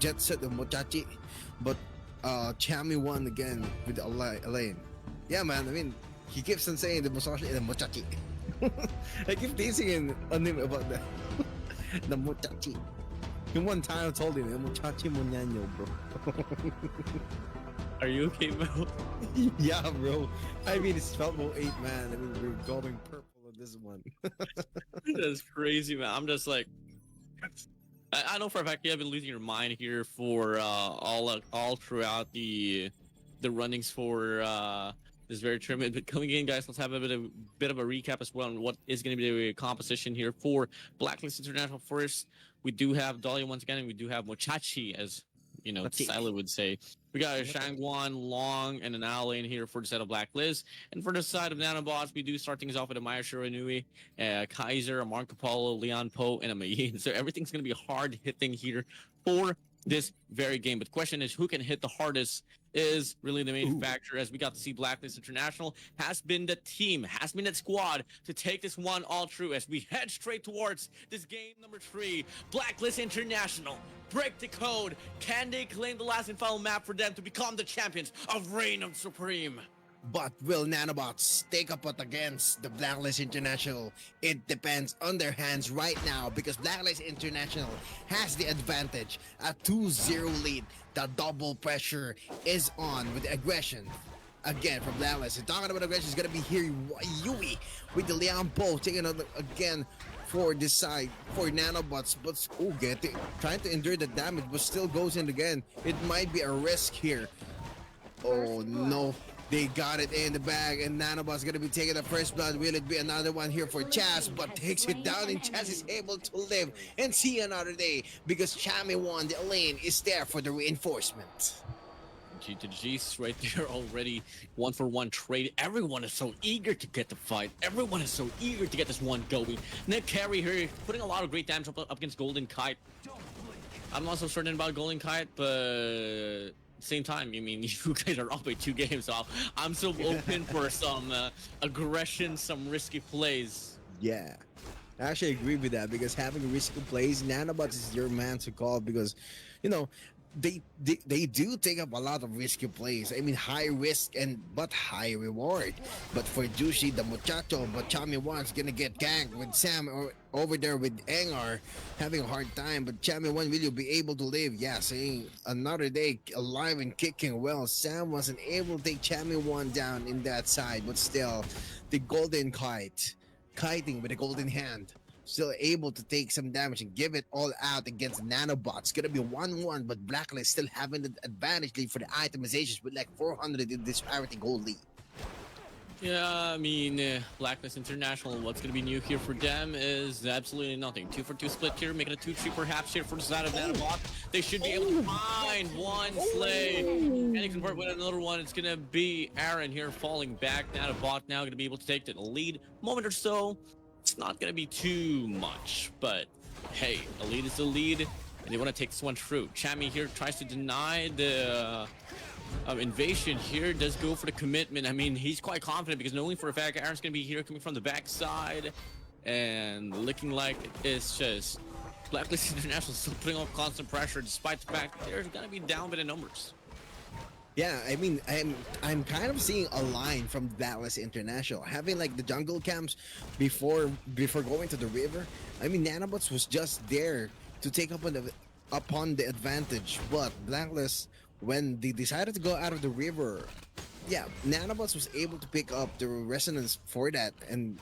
jet set the Mochachi, but Chami won again with Elaine. Yeah, man. I mean, he keeps on saying the Musashi and the Mochachi. I keep teasing on him about that. The Mochachi. He one time I told him, the Mochachi Munyanyo, bro. Are you okay, Mel? Yeah, bro. I mean, it's 12:08, man. I mean, we're going purple on this one. That's crazy, man. I'm just like, I know for a fact you have been losing your mind here for all throughout the runnings for this very tournament. But coming in, guys, let's have a bit of a recap as well on what is going to be the composition here for Blacklist International. First, we do have Dahlia once again, and we do have Mochachi, as you know, Silo would say. We got a Shangguan, Long, and an Alain here for the set of Blacklist. And for the side of Nanobots, we do start things off with a Maya Shiranui, Kaiser, a Marco Polo, Leon Poe, and a Mayin. So everything's going to be hard hitting here for this very game. But the question is, who can hit the hardest is really the main factor, as we got to see Blacklist International has been the team, has been that squad to take this one all through as we head straight towards this game number 3. Blacklist International break the code. Can they claim the last and final map for them to become the champions of Reign of Supreme? But will Nanobots take up against the Blacklist International? It depends on their hands right now, because Blacklist International has the advantage. A 2-0 lead. The double pressure is on with the aggression. Again, from Blacklist. And talking about aggression is going to be here Yui with the Leon Poe taking on again for this side for Nanobots, but trying to endure the damage, but still goes in again. It might be a risk here. Oh no. They got it in the bag, and Nanobot's gonna be taking the first blood. Will it be another one here for Chaz? But takes it down, and Chaz is able to live and see another day, because Chami won. The lane is there for the reinforcement. G to G's right there already. 1-for-1 trade. Everyone is so eager to get the fight. Everyone is so eager to get this one going. Nick Carey here putting a lot of great damage up against Golden Kite. I'm not so certain about Golden Kite, but same time, I mean, you guys are up by 2 games, so I'm still open for some aggression, some risky plays. Yeah, I actually agree with that, because having risky plays, Nanobots is your man to call, because, you know, they do take up a lot of risky plays. I mean, high risk but high reward. But for Jushi, the muchacho, but Chami Wan's gonna get ganked with Sam over there with Engar having a hard time. But Chami Wan, will you be able to live? Yeah, saying another day alive and kicking. Well, Sam wasn't able to take Chami Wan down in that side, but still, the golden kiting with a golden hand, still able to take some damage and give it all out against Nanobots. Gonna be 1-1, but Blacklist still having the advantage lead for the itemizations with like 400 in disparity gold lead. Yeah, I mean, Blacklist International, what's going to be new here for them is absolutely nothing. 2-for-2 split here, making a 2-3 perhaps here for the side of Nanobot. They should be able to find one slay and they convert with another one. It's going to be Aaron here falling back. Nanobot now going to be able to take the lead moment or so. It's not going to be too much, but hey, a lead is a lead, and they want to take this one through. Chami here tries to deny the invasion here, does go for the commitment. I mean, he's quite confident, because knowing for a fact Aaron's going to be here coming from the backside, and looking like it's just Blacklist International still putting on constant pressure, despite the fact they're going to be down by the numbers. Yeah, I mean, I'm kind of seeing a line from Blacklist International having like the jungle camps before going to the river. I mean, Nanobots was just there to take up upon the advantage, but Blacklist, when they decided to go out of the river, yeah, Nanobots was able to pick up the resonance for that and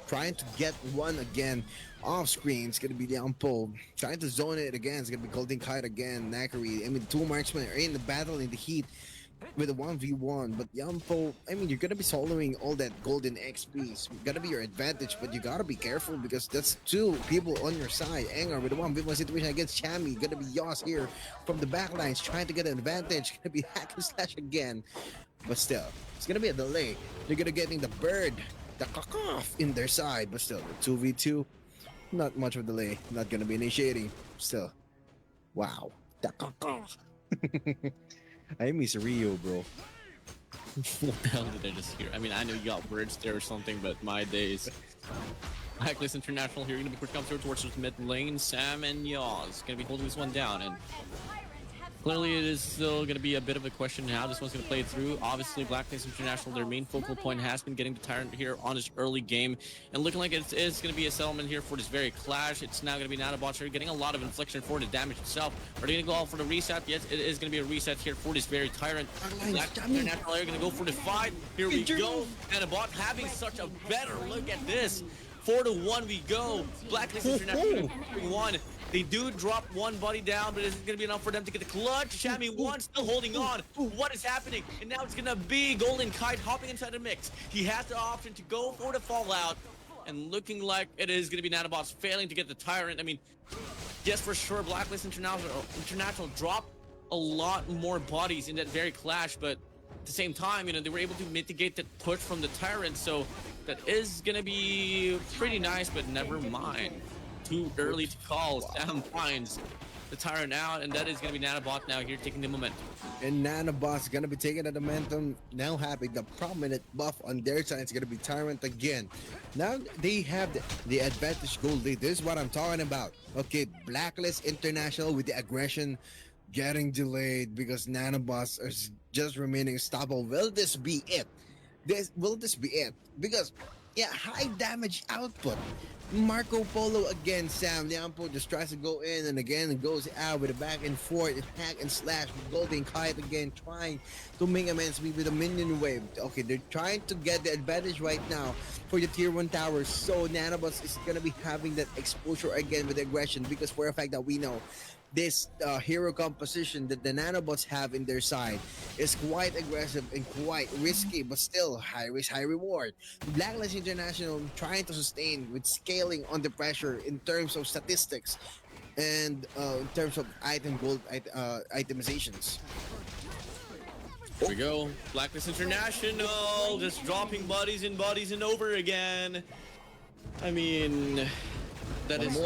trying to get one again off screen. It's gonna be Leon Poe trying to zone it again. It's gonna be Golden Kite again, Nakari. I mean, 2 marksmen are in the battle in the heat with a 1v1, but Leon Poe, I mean, you're gonna be soloing all that golden XPs. Gotta be your advantage, but you gotta be careful, because that's 2 people on your side. Engar with a 1v1 situation against Chami. Gonna be Yos here from the backlines trying to get an advantage. Gonna be hack and slash again, but still, it's gonna be a delay. They're gonna getting the bird, the kakaoff in their side, but still, the 2v2, not much of a delay. Not gonna be initiating. Still, wow, the kakaoff. I miss Rio, bro. What the hell did I just hear? I mean, I know you got words there or something, but my days. Blacklist International here, going to be quick come through towards the mid lane. Sam and Yaws going to be holding this one down, and Clearly, it is still going to be a bit of a question how this one's going to play through. Obviously, Blacklist International, their main focal point has been getting the Tyrant here on his early game. And looking like it is going to be a settlement here for this very clash. It's now going to be Nanobots here getting a lot of infliction for the damage itself. Are they going to go all for the reset? Yes, it is going to be a reset here for this very Tyrant. Blacklist International are going to go for the fight. Here we go. Nanobot having such a better look at this. 4-1 we go. Blacklist International 1. They do drop one body down, but is it going to be enough for them to get the clutch? Shammy one still holding on. What is happening? And now it's going to be Golden Kite hopping inside the mix. He has the option to go for the fallout. And looking like it is going to be Nanobots failing to get the Tyrant. I mean, yes, for sure, Blacklist International dropped a lot more bodies in that very clash, but at the same time, you know, they were able to mitigate the push from the Tyrant. So that is going to be pretty nice, but never mind. Too early to call. Sam finds the Tyrant out, and that is going to be Nanobot now here taking the momentum. And Nanobot's gonna be taking the momentum, now having the prominent buff on their side. It's gonna be Tyrant again. Now they have the advantage goal lead. This is what I'm talking about. Okay, Blacklist International with the aggression getting delayed because Nanobots are just remaining unstoppable. Will this be it? Will this be it? Because yeah, high damage output. Marco Polo again, Sam Liampo just tries to go in and again goes out with a back and forth, hack and slash with Golden Kite again, trying to make amends with a minion wave. Okay, they're trying to get the advantage right now for the tier 1 towers, so Nanobots is gonna be having that exposure again with aggression, because for a fact that we know this hero composition that the Nanobots have in their side is quite aggressive and quite risky, but still high risk, high reward. Blacklist International trying to sustain with scaling under pressure in terms of statistics and in terms of itemizations. Here we go. Blacklist International just dropping bodies and over again. I mean, that is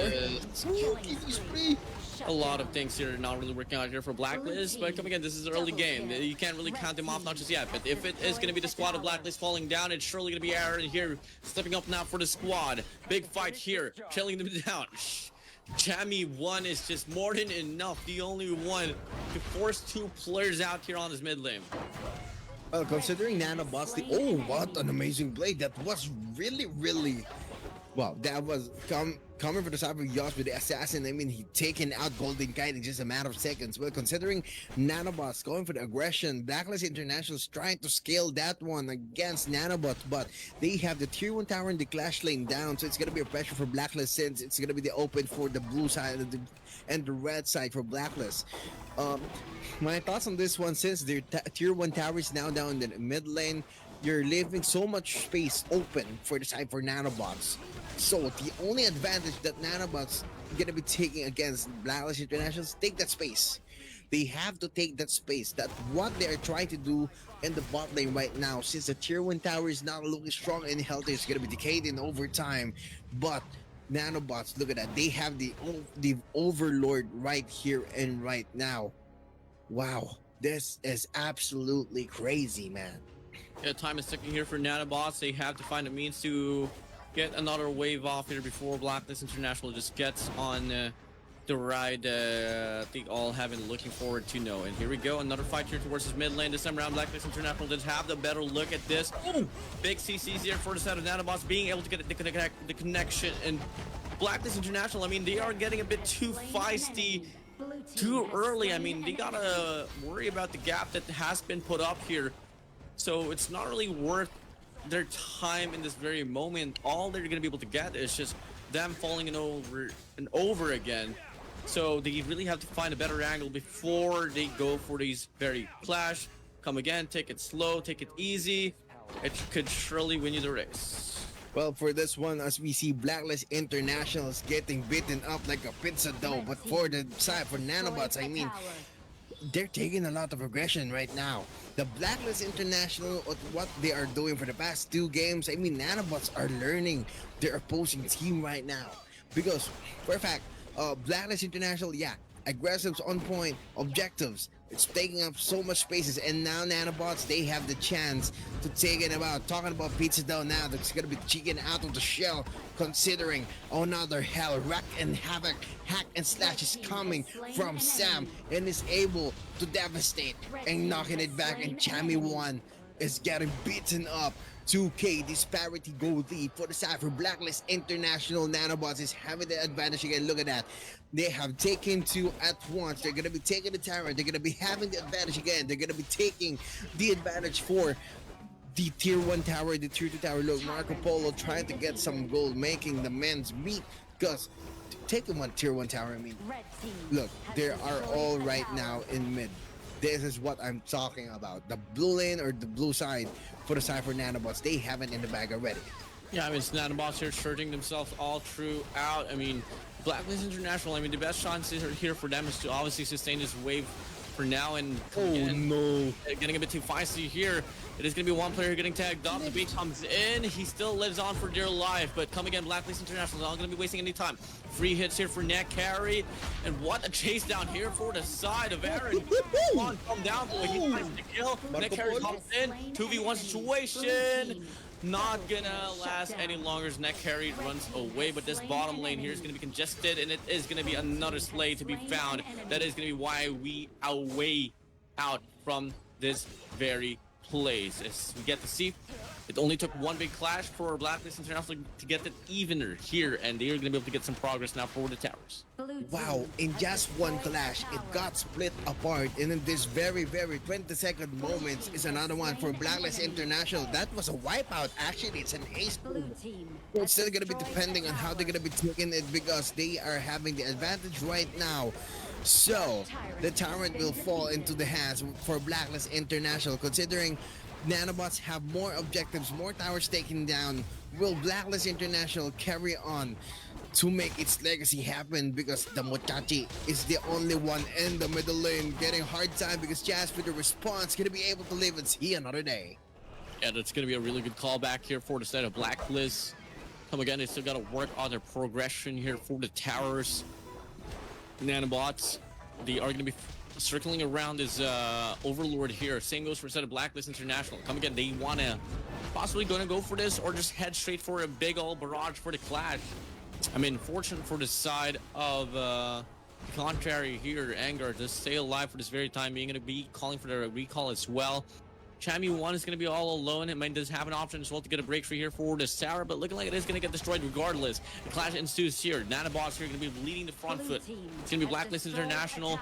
a lot of things here not really working out here for Blacklist, but come again, this is an early game. You can't really count them off, not just yet, but if it is going to be the squad of Blacklist falling down, it's surely going to be Aaron here stepping up now for the squad. Big fight here, chilling them down. Jammy 1 is just more than enough, the only one to force 2 players out here on his mid lane. Well, considering Nanobots, oh, what an amazing play. That was really well, that was coming for the side of Yosh with the assassin. I mean, he taken out Golden Kite in just a matter of seconds. Well, considering Nanobots going for the aggression, Blacklist International is trying to scale that one against Nanobots, but they have the tier 1 tower in the clash lane down, so it's going to be a pressure for Blacklist since it's going to be the open for the blue side and the red side for Blacklist. My thoughts on this one, since their tier 1 tower is now down in the mid lane, you're leaving so much space open for the side for Nanobots. So the only advantage that Nanobots gonna be taking against Blacklist International is take that space. They have to take that space. That's what they are trying to do in the bot lane right now. Since the tier 1 tower is not looking strong and healthy, it's gonna be decayed in over time. But Nanobots, look at that. They have the overlord right here and right now. Wow, this is absolutely crazy, man. Yeah, time is ticking here for Nanobots. They have to find a means to get another wave off here before Blacklist International just gets on the ride I think all have been looking forward to know. And here we go, another fight here towards his mid lane. This time around, Blacklist International does have the better look at this. Ooh, big CCs here for the side of Nanobots, being able to get the connection. And Blacklist International, I mean, they are getting a bit too feisty too early. I mean, they gotta worry about the gap that has been put up here. So it's not really worth their time in this very moment. All they're going to be able to get is just them falling in over and over again. So they really have to find a better angle before they go for these very clash. Come again, take it slow, take it easy. It could surely win you the race. Well, for this one, as we see Blacklist International is getting beaten up like a pizza dough. But for the side, for Nanobots, I mean, they're taking a lot of aggression right now. The Blacklist International, what they are doing for the past 2 games, I mean, Nanobots are learning their opposing team right now. Because, for a fact, Blacklist International, yeah, aggressives on point, objectives. It's taking up so much spaces, and now Nanobots, they have the chance to take it about. Talking about Pizza Dough now, that's gonna be chicken out of the shell, considering another hell, wreck and havoc, hack and slash is coming from Sam, and is able to devastate and knocking it back, and Chammy 1 is getting beaten up. 2K disparity gold lead for the side for Blacklist International. Nanobots is having the advantage again. Look at that. They have taken two at once. They're going to be taking the tower. They're going to be having the advantage again. They're going to be taking the advantage for the tier 1 tower, the tier 2 tower. Look, Marco Polo trying to get some gold, making the men's beat. Because taking one tier 1 tower, I mean, look, they are all right now in mid. This is what I'm talking about. The blue lane or the blue side for the side for Nanobots, they have it in the bag already. Yeah, I mean, it's Nanobots here asserting themselves all throughout. I mean, Blacklist International, I mean, the best chances are here for them is to obviously sustain this wave for now. And no, getting a bit too feisty here. It is going to be one player getting tagged up. The beat comes in. He still lives on for dear life. But come again, Blacklist International is not going to be wasting any time. Free hits here for Net Carry. And what a chase down here for the side of Aaron. Come on, come down for he tries to kill. Net Carry comes in. 2v1 situation. Not gonna last any longer as Net Carry runs away, but this bottom lane here is gonna be congested, and it is gonna be another slay to be found. That is gonna be why we are way out from this very place. As we get to see, it only took one big clash for Blacklist International to get it evener here, and they are gonna be able to get some progress now for the towers. Wow, in just one clash, it got split apart, and in this very 20-second moments is another one for Blacklist International. That was a wipeout. Actually, it's an ace boom. It's still gonna be depending on how they're gonna be taking it, because they are having the advantage right now. So the Tyrant will fall into the hands for Blacklist International, considering Nanobots have more objectives, more towers taken down. Will Blacklist International carry on to make its legacy happen? Because the Mochachi is the only one in the middle lane getting hard time, because Jazz with the response gonna be able to live and see another day. Yeah, that's gonna be a really good callback here for the side of Blacklist. Come again, they still gotta work on their progression here for the towers. Nanobots, they are gonna be circling around his overlord here. Same goes for a set of Blacklist International. Come again, they wanna possibly gonna go for this, or just head straight for a big old barrage for the clash. I mean, fortunate for the side of contrary here, Angar to stay alive for this very time being, gonna be calling for the recall as well. Chammy 1 is going to be all alone. It might does have an option as well to get a break free here for the Sarah, but looking like it is going to get destroyed regardless. The clash ensues here. Nanobots here going to be leading the front foot. It's going to be Blacklist International.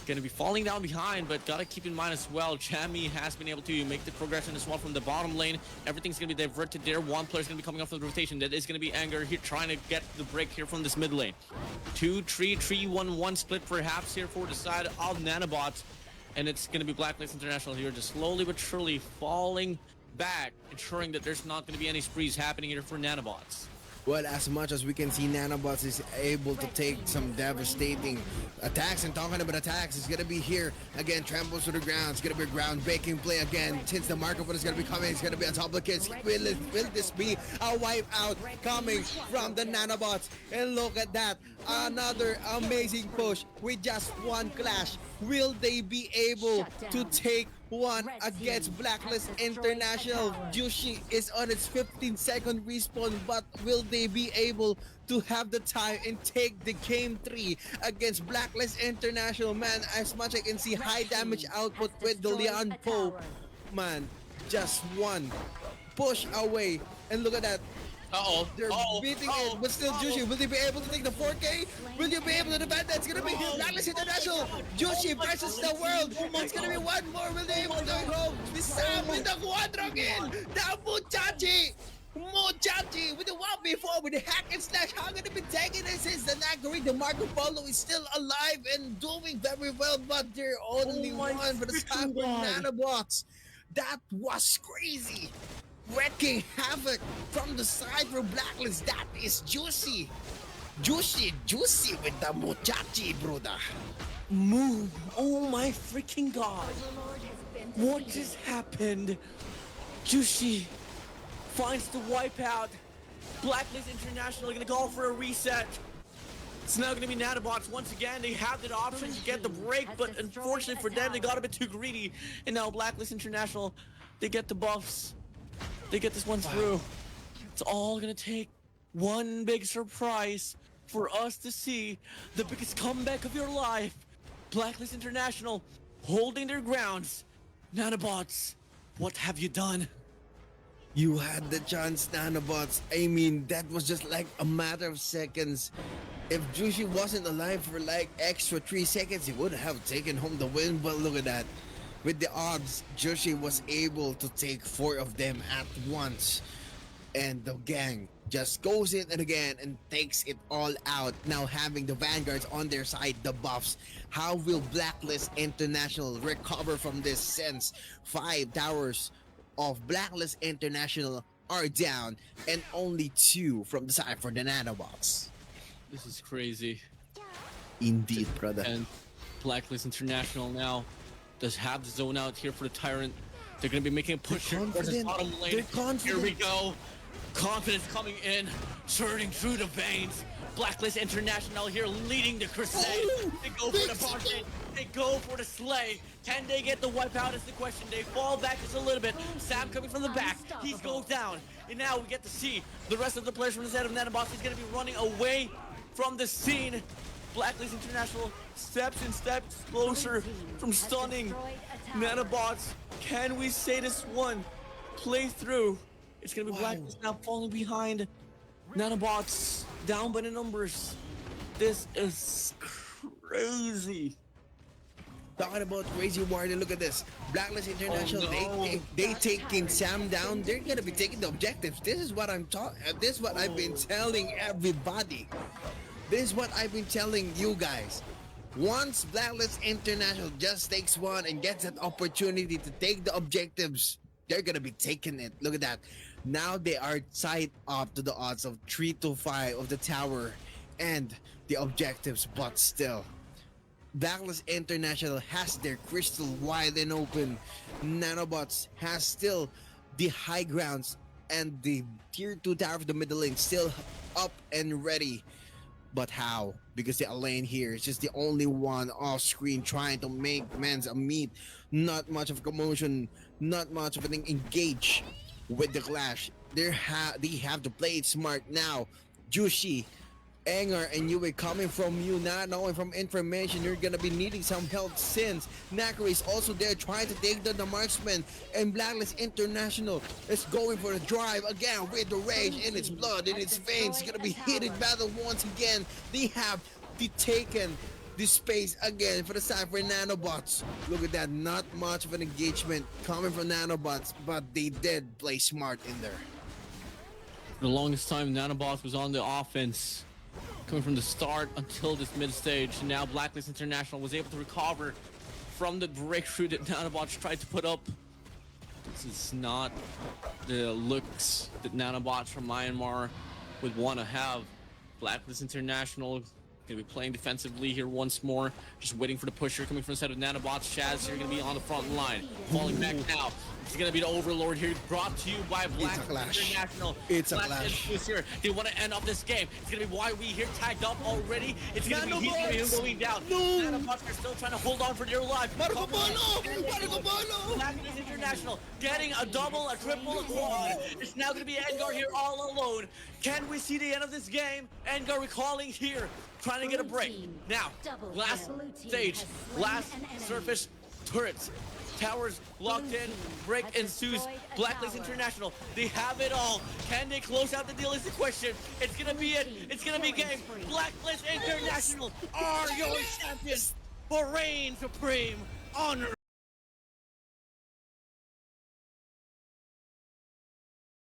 Going to be falling down behind, but got to keep in mind as well, Chammy has been able to make the progression as well from the bottom lane. Everything's going to be diverted there. One player is going to be coming off the rotation. That is going to be Anger here trying to get the break here from this mid lane. 2-3-3-1-1 split perhaps here for the side of Nanobots. And it's going to be Blacklist International here just slowly but surely falling back, ensuring that there's not going to be any sprees happening here for Nanobots. Well, as much as we can see, Nanobots is able to take some devastating attacks. And talking about attacks, it's going to be here again, tramples to the ground. It's going to be a ground baking play again. Since the Marco is going to be coming, it's going to be on top of the kids. Will this be a wipeout coming from the Nanobots? And look at that, another amazing push with just one clash. Will they be able to take one against Blacklist International? Jushi is on its 15-second respawn, but will they be able to have the time and take the game 3 against Blacklist International? Man, as much I can see high damage output with the Leon Poe. Man, just one push away, and look at that. They're beating it, but still Jushi. Will they be able to take the 4K? Will you be able to defend that? It's gonna be Blacklist International. Jushi versus the world. It's gonna be one more. Will they able to go home? Sam with the quadro kill. The Mochachi with the 1v4 with the hack and slash. How gonna be taking this? Is the Nagari? The Marco Polo is still alive and doing very well, but they're only one for the time for Nanobots. That was crazy. Wrecking havoc from the side for Blacklist. That is Juicy. Juicy with the Mochachi, brother. Move. Oh my freaking god. What just happened? Juicy finds the wipeout. Blacklist International gonna call for a reset. It's now going to be Nanobots once again. They have the option to get the break, but unfortunately for them, they got a bit too greedy. And now Blacklist International, they get the buffs. They get this one through. It's all going to take one big surprise for us to see the biggest comeback of your life. Blacklist International holding their grounds. Nanobots, what have you done? You had the chance, Nanobots. I mean, that was just like a matter of seconds. If Jushi wasn't alive for like extra 3 seconds, he would have taken home the win. But look at that. With the odds, Jushi was able to take 4 of them at once. And the gang just goes in and again and takes it all out. Now having the vanguards on their side, the buffs. How will Blacklist International recover from this, since 5 towers of Blacklist International are down and only 2 from the side for the Nanobots? This is crazy. Indeed, brother. And Blacklist International now does have the zone out here for the Tyrant. They're going to be making a push here towards the bottom lane. They're confident. Here we go. Confidence coming in, churning through the veins. Blacklist International here leading the crusade. They go for the bargain. They go for the slay. Can they get the wipeout is the question. They fall back just a little bit. Sam coming from the back. He goes down. And now we get to see the rest of the players from the side of Nanobots. He's going to be running away from the scene. Blacklist International steps closer from stunning Nanobots. Can we say this one playthrough? It's gonna be Blacklist now falling behind. Nanobots down by the numbers. This is crazy. Talking about crazy warrior, look at this. Blacklist International, they taking Sam down. They're gonna be taking the objectives. This is what I'm talking. This is what I've been telling everybody. This is what I've been telling you guys. Once Blacklist International just takes one and gets an opportunity to take the objectives, they're gonna be taking it. Look at that. Now they are tied up to the odds of 3-5 of the tower and the objectives, but still, Blacklist International has their crystal wide and open. Nanobots has still the high grounds and the tier 2 tower of the middle lane still up and ready. But how? Because the lane here is just the only one off screen trying to make men's a meet. Not much of a commotion, not much of an engage with the clash. They have to play it smart now. Jushi, Enger, and Yue coming from you, not knowing from information, you're gonna be needing some help, since Nakari is also there trying to take down the marksman, and Blacklist International is going for the drive again with the rage in its blood, in its veins. It's gonna be heated battle once again. They have taken this space again for the side for Nanobots. Look at that, not much of an engagement coming from Nanobots, but they did play smart in there. For the longest time, Nanobots was on the offense, coming from the start until this mid stage. Now Blacklist International was able to recover from the breakthrough that Nanobots tried to put up. This is not the looks that Nanobots from Myanmar would want to have. Blacklist International gonna be playing defensively here once more, just waiting for the pusher coming from the side of Nanobots. Shaz here gonna be on the front line, falling back now. It's gonna be the Overlord here, brought to you by Blacklist International. It's a clash. Here. They want to end up this game. It's gonna be why we here tagged up already. It's gonna be him going down. No. Nanobots are still trying to hold on for their life. Marco Polo! Blacklist International getting a double, a triple, a quad. It's now gonna be Edgar here all alone. Can we see the end of this game? Edgar recalling here, trying to get a break. Now, last stage, last surface turrets. Towers locked in, break ensues. Blacklist International, they have it all. Can they close out the deal is the question. It's gonna be it. It's gonna be game. Blacklist International are your champions for reign supreme honor.